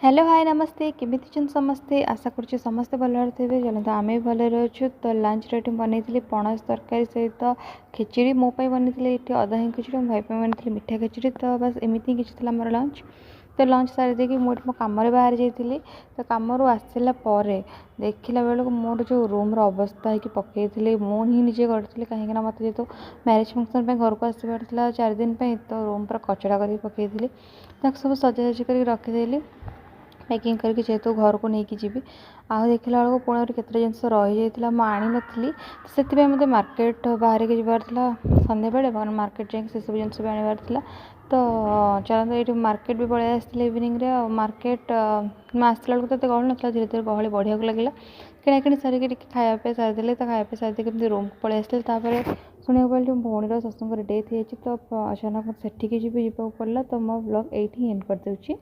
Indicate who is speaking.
Speaker 1: Hello hi नमस्ते केमिति छन समस्ते आशा करुच्ची समस्ते भल थे चलते आम भी भल अच्छु तो लंच रेट बनई पणस तरकारी सहित खिचड़ी मोपाई बनई अदा ही खिचड़ी मो भाई बनी मिठा खिचड़ी तो बस एमती ही किसी मोर लंच तो लंच सारी देखिए मुझे मो कम बाहर जाइली तो कम आसला देखला बेलू मोर जो रूम अवस्था है पकई मुझे निजे करी कहीं मत जो मैरिज फंक्शन घर को आसबार 4 दिन तो रूम पूरा कचड़ा कर पकई सब सजासजी कर रखीदेली पैकिंग करके जेहेतु घर को लेकिन जी आउ देखला बेलू पुणी केते जिन रही जाता आनी नी से मत मार्केट बाहर के जबार सन्ध्या बेले मार्केट जाए से सब जिन भी आनबार तो चलते ये मार्केट भी पलि आसती इवनिंग मार्केट आसला बेलू तो गहली ना धीरे धीरे गहली बढ़िया लगे किणाकिणी सारिक खायापी सारीदे तो खायापी सारी रूम को पलि आसते शुणा पाली भौणीर शशुर डेथ हो तो अचानक सेठिकी जी जावाक पड़ा तो मो ब्लॉग ये एंड कर दूची।